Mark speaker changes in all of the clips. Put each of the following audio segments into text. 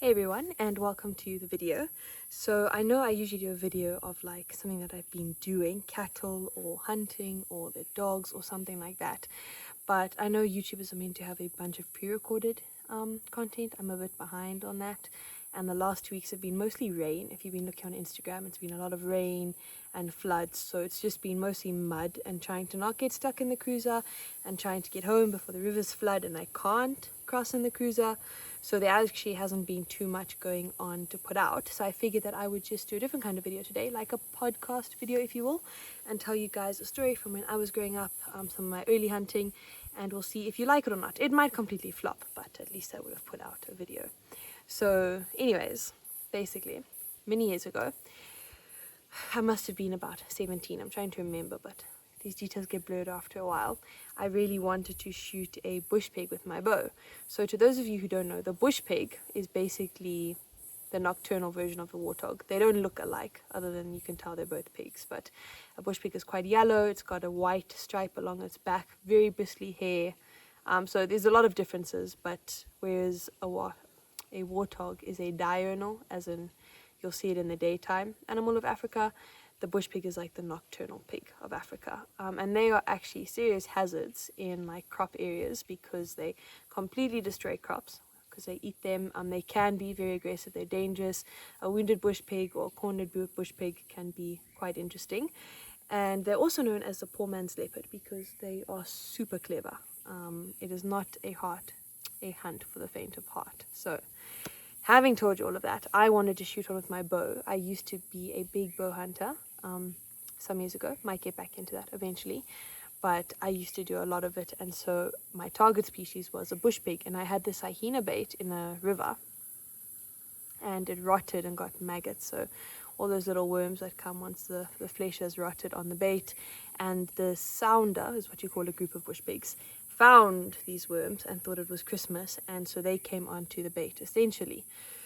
Speaker 1: Hey everyone, and welcome to the video. So I know I usually do a video of like something that I've been doing, cattle or hunting or the dogs or something like that, but I know YouTubers are meant to have a bunch of pre-recorded content. I'm a bit behind on that, and the last 2 weeks have been mostly rain. If you've been looking on Instagram, it's been a lot of rain and floods, so it's just been mostly mud and trying to not get stuck in the cruiser and trying to get home before the rivers flood and I can't cross in the cruiser. So there actually hasn't been too much going on to put out, so I figured that I would just do a different kind of video today, like a podcast video if you will, and tell you guys a story from when I was growing up, some of my early hunting, and we'll see if you like it or not. It might completely flop, but at least I would have put out a video. So anyways, basically many years ago, I must have been about 17, I'm trying to remember, but these details get blurred after a while. I really wanted to shoot a bush pig with my bow. So to those of you who don't know, the bush pig is basically the nocturnal version of the warthog. They don't look alike, other than you can tell they're both pigs, but a bush pig is quite yellow. It's got a white stripe along its back, very bristly hair. So there's a lot of differences, but whereas a warthog is a diurnal, as in you'll see it in the daytime animal of Africa, the bush pig is like the nocturnal pig of Africa, and they are actually serious hazards in like crop areas because they completely destroy crops because they eat them. They can be very aggressive, they're dangerous. A wounded bush pig or cornered bush pig can be quite interesting, and they're also known as the poor man's leopard because they are super clever. It is not a hunt for the faint of heart. So having told you all of that, I wanted to shoot one with my bow. I used to be a big bow hunter some years ago. Might get back into that eventually. But I used to do a lot of it. And so my target species was a bush pig. And I had this hyena bait in a river. And it rotted and got maggots. So all those little worms that come once the flesh has rotted on the bait. And the sounder is what you call a group of bush pigs, found these worms and thought it was Christmas, and so they came onto the bait essentially.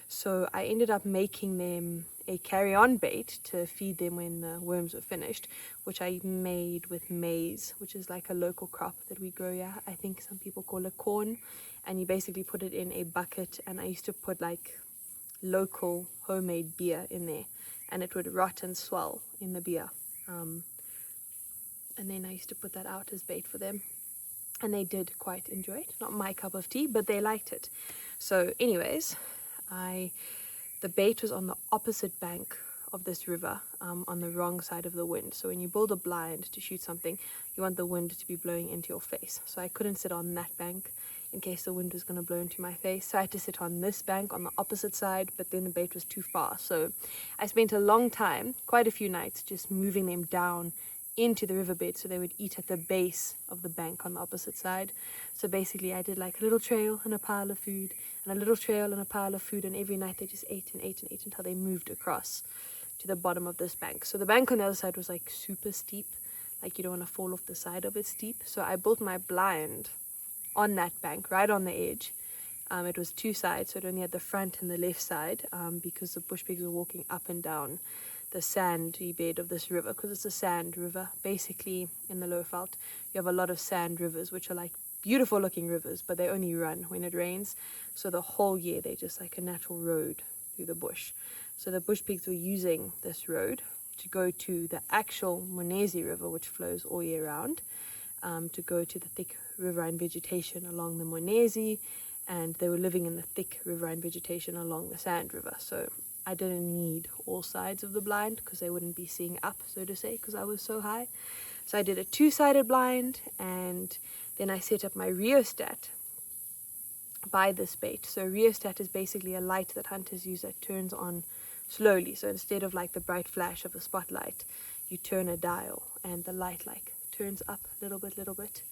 Speaker 1: So I ended up making them a carry-on bait to feed them when the worms were finished, which I made with maize, which is like a local crop that we grow here. I think some people call it corn, and you basically put it in a bucket, and I used to put like local homemade beer in there, and it would rot and swell in the beer. And then I used to put that out as bait for them. And they did quite enjoy it. Not my cup of tea, but they liked it. So anyways, the bait was on the opposite bank of this river, on the wrong side of the wind. So when you build a blind to shoot something, you want the wind to be blowing into your face. So I couldn't sit on that bank in case the wind was going to blow into my face. So I had to sit on this bank on the opposite side, but then the bait was too far. So I spent a long time, quite a few nights, just moving them down into the riverbed so they would eat at the base of the bank on the opposite side. So basically I did like a little trail and a pile of food and a little trail and a pile of food, and every night they just ate and ate and ate until they moved across to the bottom of this bank. So the bank on the other side was like super steep, like you don't want to fall off the side of it steep. So I built my blind on that bank right on the edge. It was two sides, so it only had the front and the left side, because the bush pigs were walking up and down the sandy bed of this river, because it's a sand river. Basically in the Lowerveld you have a lot of sand rivers, which are like beautiful looking rivers, but they only run when it rains. So the whole year they're just like a natural road through the bush. So the bush pigs were using this road to go to the actual Monesi River, which flows all year round, to go to the thick riverine vegetation along the Monesi, and they were living in the thick riverine vegetation along the sand river. So I didn't need all sides of the blind because they wouldn't be seeing up, so to say, because I was so high. So I did a two-sided blind, and then I set up my rheostat by this bait. So a rheostat is basically a light that hunters use that turns on slowly. So instead of like the bright flash of a spotlight, you turn a dial and the light like turns up a little bit.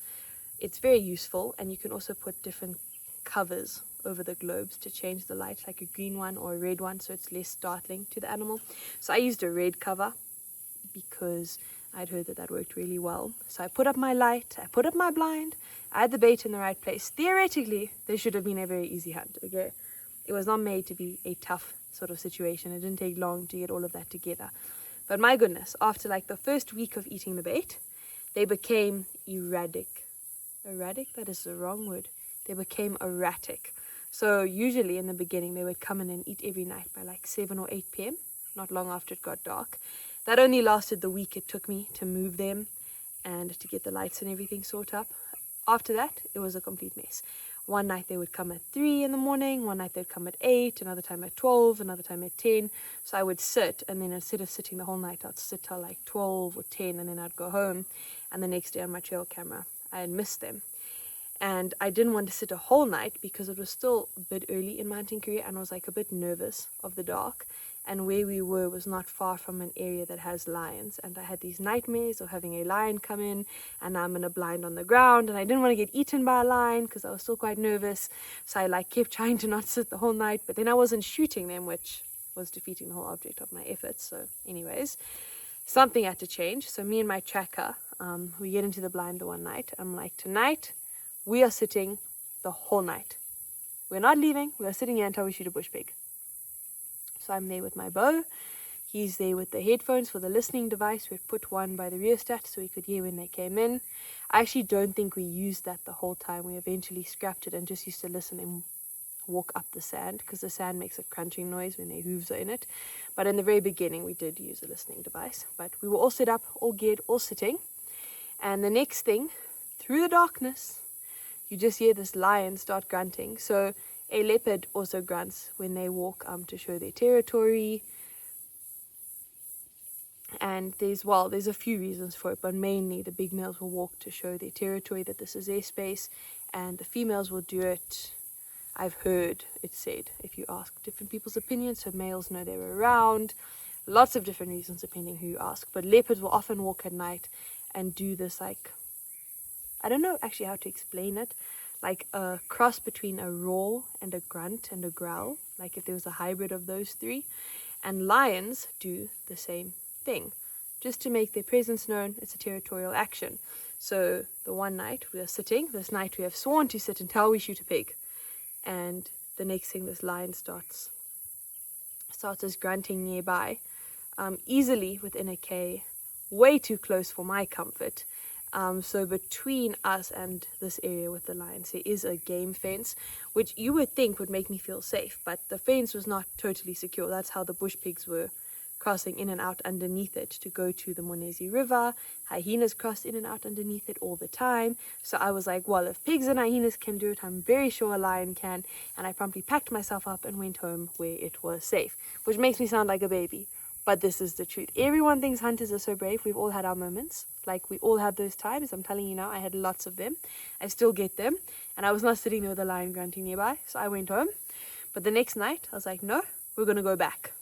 Speaker 1: It's very useful, and you can also put different covers over the globes to change the light, like a green one or a red one, so it's less startling to the animal. So I used a red cover because I'd heard that worked really well. So I put up my light, I put up my blind, I had the bait in the right place. Theoretically, this should have been a very easy hunt, okay? It was not made to be a tough sort of situation. It didn't take long to get all of that together. But my goodness, after like the first week of eating the bait, they became erratic. Erratic? That is the wrong word. They became erratic. So usually in the beginning, they would come in and eat every night by like 7 or 8 p.m., not long after it got dark. That only lasted the week it took me to move them and to get the lights and everything sorted up. After that, it was a complete mess. One night they would come at 3 in the morning, one night they'd come at 8, another time at 12, another time at 10. So I would sit, and then instead of sitting the whole night, I'd sit till like 12 or 10, and then I'd go home. And the next day on my trail camera, I had missed them. And I didn't want to sit a whole night because it was still a bit early in my hunting career, and I was like a bit nervous of the dark. And where we were was not far from an area that has lions, and I had these nightmares of having a lion come in and I'm in a blind on the ground, and I didn't want to get eaten by a lion because I was still quite nervous. So I like kept trying to not sit the whole night, but then I wasn't shooting them, which was defeating the whole object of my efforts. So anyways, something had to change. So me and my tracker, we get into the blind one night. I'm like, tonight we are sitting the whole night. We're not leaving. We are sitting here until we shoot a bushpig. So I'm there with my bow. He's there with the headphones for the listening device. We had put one by the rheostat so we could hear when they came in. I actually don't think we used that the whole time. We eventually scrapped it and just used to listen and walk up the sand, because the sand makes a crunching noise when their hooves are in it. But in the very beginning, we did use a listening device. But we were all set up, all geared, all sitting. And the next thing, through the darkness, you just hear this lion start grunting. So a leopard also grunts when they walk to show their territory. And there's a few reasons for it, but mainly the big males will walk to show their territory, that this is their space, and the females will do it, I've heard it said, if you ask different people's opinions, so males know they're around. Lots of different reasons depending who you ask, but leopards will often walk at night and do this, like, I don't know actually how to explain it, like a cross between a roar and a grunt and a growl, like if there was a hybrid of those three. And lions do the same thing, just to make their presence known. It's a territorial action. So the one night we are sitting, this night we have sworn to sit until we shoot a pig, and the next thing this lion starts this grunting nearby, easily within a K, way too close for my comfort. So between us and this area with the lions, there is a game fence, which you would think would make me feel safe, but the fence was not totally secure. That's how the bush pigs were crossing in and out underneath it to go to the Monezi River. Hyenas crossed in and out underneath it all the time. So I was like, well, if pigs and hyenas can do it, I'm very sure a lion can. And I promptly packed myself up and went home where it was safe, which makes me sound like a baby. But this is the truth. Everyone thinks hunters are so brave. We've all had our moments. Like, we all have those times. I'm telling you now, I had lots of them. I still get them. And I was not sitting there with a lion grunting nearby. So I went home. But the next night, I was like, no, we're going to go back.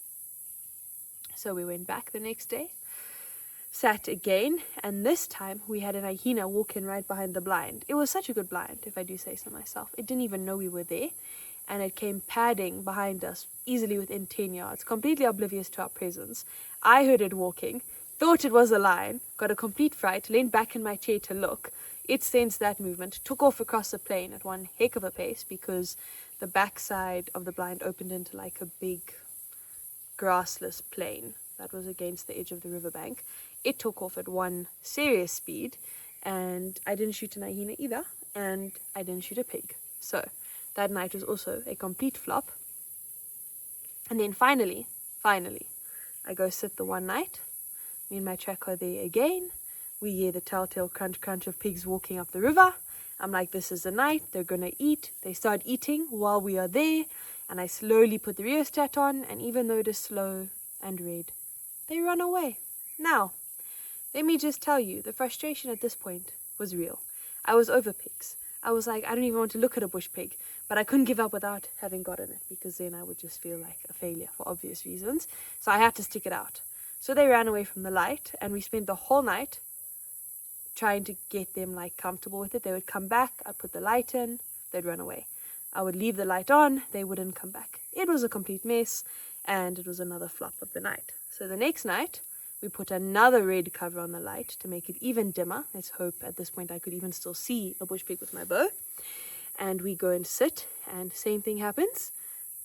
Speaker 1: So we went back the next day, sat again, and this time we had an hyena walk in right behind the blind. It was such a good blind, if I do say so myself. It didn't even know we were there, and it came padding behind us, easily within 10 yards, completely oblivious to our presence. I heard it walking, thought it was a lion, got a complete fright, leaned back in my chair to look. It sensed that movement, took off across the plain at one heck of a pace, because the backside of the blind opened into like a big grassless plain that was against the edge of the riverbank. It took off at one serious speed, and I didn't shoot an hyena either, and I didn't shoot a pig. So that night was also a complete flop. And then finally, I go sit the one night. Me and my track are there again. We hear the telltale crunch crunch of pigs walking up the river. I'm like, this is the night, they're gonna eat. They start eating while we are there, and I slowly put the rheostat on, and even though it is slow and red, they run away. Now, let me just tell you, the frustration at this point was real. I was over pigs. I was like, I don't even want to look at a bush pig, but I couldn't give up without having gotten it, because then I would just feel like a failure for obvious reasons. So I had to stick it out. So they ran away from the light, and we spent the whole night trying to get them like comfortable with it. They would come back, I'd put the light in, they'd run away. I would leave the light on, they wouldn't come back. It was a complete mess, and it was another flop of the night. So the next night, we put another red cover on the light to make it even dimmer. Let's hope at this point I could even still see a bush pig with my bow. And we go and sit, and same thing happens.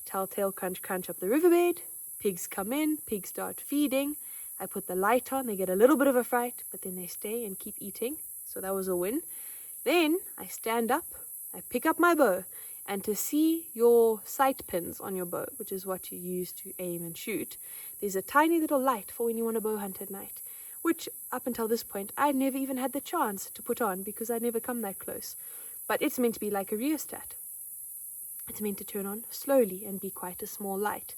Speaker 1: Telltale crunch crunch up the riverbed. Pigs come in, pigs start feeding. I put the light on, they get a little bit of a fright, but then they stay and keep eating. So that was a win. Then I stand up, I pick up my bow, And to see your sight pins on your bow, which is what you use to aim and shoot, there's a tiny little light for when you want to bow hunt at night, which up until this point I'd never even had the chance to put on because I'd never come that close. But it's meant to be like a rheostat. It's meant to turn on slowly and be quite a small light.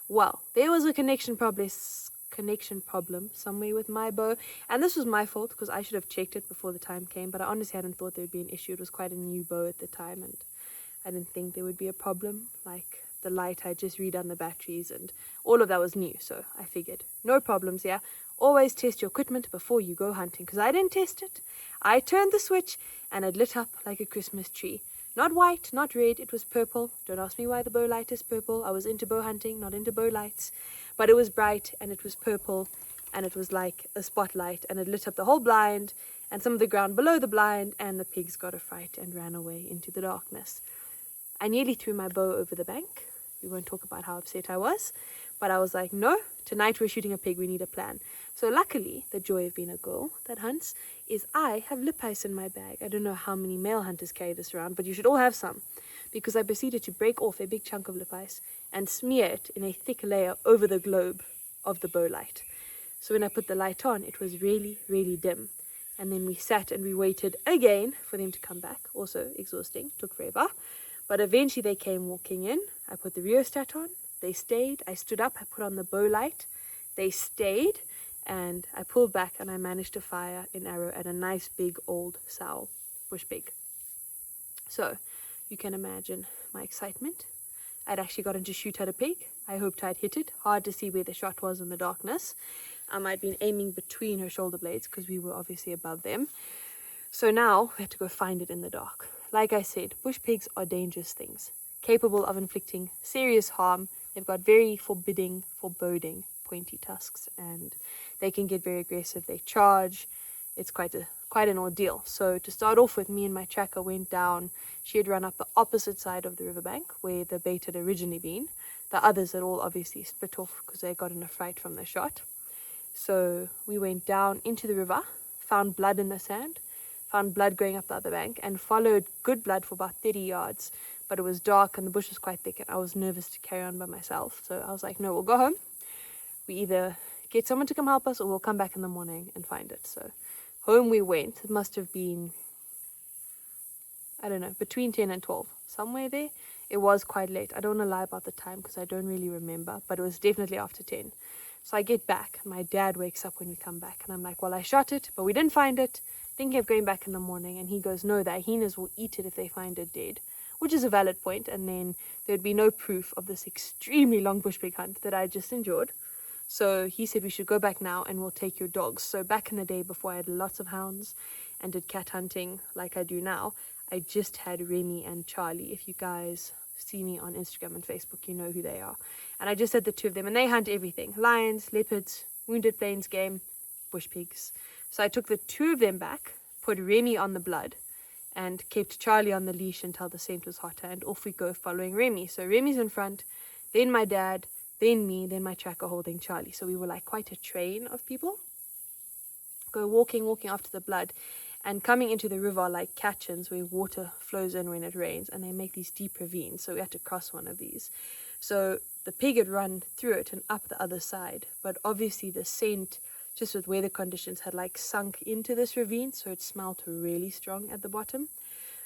Speaker 1: Well, there was a connection problem somewhere with my bow, and this was my fault because I should have checked it before the time came, but I honestly hadn't thought there would be an issue. It was quite a new bow at the time, and I didn't think there would be a problem. Like the light, I just redone the batteries and all of that was new, so I figured no problems here. Always test your equipment before you go hunting, because I didn't test it. I turned the switch and it lit up like a Christmas tree. Not white, not red, it was purple. Don't ask me why the bow light is purple. I was into bow hunting, not into bow lights. But it was bright and it was purple and it was like a spotlight and it lit up the whole blind and some of the ground below the blind, and the pigs got a fright and ran away into the darkness. I nearly threw my bow over the bank. We won't talk about how upset I was, but I was like, no, tonight we're shooting a pig, we need a plan. So luckily, the joy of being a girl that hunts is I have lip ice in my bag. I don't know how many male hunters carry this around, but you should all have some, because I proceeded to break off a big chunk of lip ice and smear it in a thick layer over the globe of the bow light. So when I put the light on, it was really, really dim. And then we sat and we waited again for them to come back. Also exhausting, took forever. But eventually they came walking in. I put the rheostat on. They stayed. I stood up. I put on the bow light. They stayed. And I pulled back and I managed to fire an arrow at a nice big old sow, bushpig. So you can imagine my excitement. I'd actually gotten to shoot at a pig. I hoped I'd hit it. Hard to see where the shot was in the darkness. I'd been aiming between her shoulder blades because we were obviously above them. So now we had to go find it in the dark. Like I said, bush pigs are dangerous things, capable of inflicting serious harm. They've got very foreboding, pointy tusks, and they can get very aggressive. They charge. It's quite an ordeal. So to start off with, me and my tracker went down. She had run up the opposite side of the riverbank where the bait had originally been. The others had all obviously split off because they got in a fright from the shot. So we went down into the river, found blood in the sand, found blood going up the other bank, and followed good blood for about 30 yards. But it was dark and the bush was quite thick and I was nervous to carry on by myself. So I was like, no, we'll go home. We either get someone to come help us or we'll come back in the morning and find it. So home we went. It must have been, I don't know, between 10 and 12, somewhere there. It was quite late. I don't want to lie about the time because I don't really remember, but it was definitely after 10. So I get back. My dad wakes up when we come back and I'm like, well, I shot it, but we didn't find it. Thinking of going back in the morning, and he goes, no, the hyenas will eat it if they find it dead, which is a valid point. And then there'd be no proof of this extremely long bushpig hunt that I just enjoyed. So he said we should go back now and we'll take your dogs. So back in the day before I had lots of hounds and did cat hunting like I do now, I just had Remy and Charlie. If you guys see me on Instagram and Facebook, you know who they are. And I just had the two of them, and they hunt everything: lions, leopards, wounded plains game, bush pigs. So I took the two of them back, put Remy on the blood, and kept Charlie on the leash until the scent was hotter, and off we go following Remy. So Remy's in front, then my dad, then me, then my tracker holding Charlie. So we were like quite a train of people. Go walking after the blood, and coming into the river like Catchins, where water flows in when it rains, and they make these deep ravines. So we had to cross one of these. So the pig had run through it and up the other side, but obviously the scent, just with weather conditions, had like sunk into this ravine, so it smelled really strong at the bottom.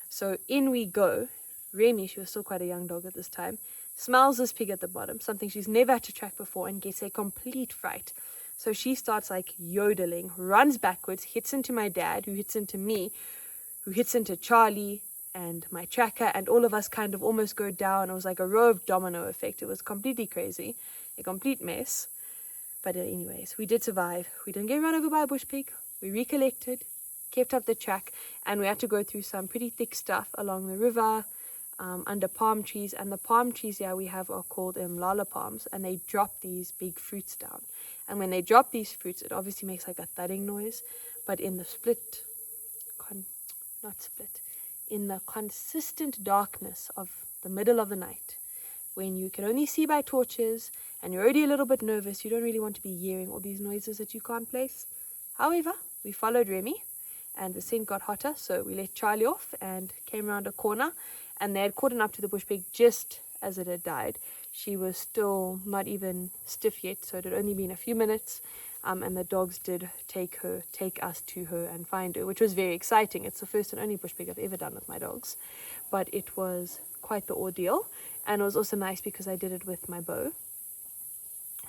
Speaker 1: So in we go. Remy, she was still quite a young dog at this time, smells this pig at the bottom, something she's never had to track before, and gets a complete fright. So she starts like yodeling, runs backwards, hits into my dad, who hits into me, who hits into Charlie and my tracker, and all of us kind of almost go down. It was like a row of domino effect. It was completely crazy, a complete mess. But anyways, we did survive. We didn't get run over by a bush pig. We recollected, kept up the track, and we had to go through some pretty thick stuff along the river, under palm trees. And the palm trees here we have are called lala palms, and they drop these big fruits down. And when they drop these fruits, it obviously makes like a thudding noise. But in the in the consistent darkness of the middle of the night, when you can only see by torches and you're already a little bit nervous, you don't really want to be hearing all these noises that you can't place. However, we followed Remy and the scent got hotter, so we let Charlie off and came around a corner, and they had caught up to the bush pig just as it had died. She was still not even stiff yet, so it had only been a few minutes, and the dogs did take us to her and find her, which was very exciting. It's the first and only bush pig I've ever done with my dogs, but it was quite the ordeal, and it was also nice because I did it with my bow.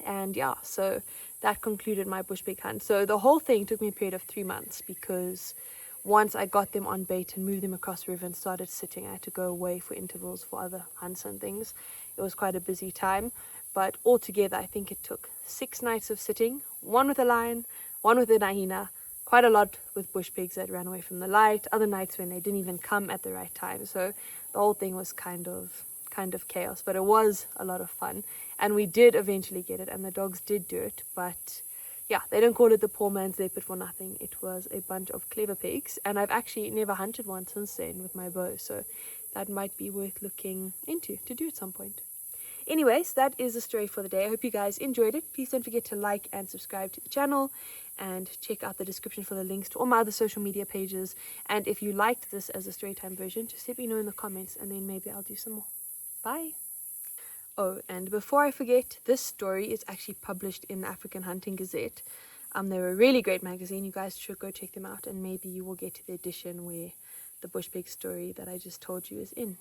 Speaker 1: And yeah, so that concluded my bush pig hunt. So the whole thing took me a period of 3 months, because once I got them on bait and moved them across the river and started sitting, I had to go away for intervals for other hunts and things. It was quite a busy time, but altogether I think it took 6 nights of sitting, one with a lion, one with a hyena, quite a lot with bush pigs that ran away from the light, other nights when they didn't even come at the right time. So the whole thing was kind of chaos, but it was a lot of fun, and we did eventually get it, and the dogs did do it. But yeah, they don't call it the poor man's leopard for nothing. It was a bunch of clever pigs, and I've actually never hunted one since then with my bow, so that might be worth looking into to do at some point. Anyways, that is the story for the day. I hope you guys enjoyed it. Please don't forget to like and subscribe to the channel, and check out the description for the links to all my other social media pages. And if you liked this as a storytime version, just let me know in the comments, and then maybe I'll do some more. Bye. Oh, and before I forget, this story is actually published in the African Hunting Gazette. They're a really great magazine. You guys should go check them out, and maybe you will get to the edition where the bush pig story that I just told you is in.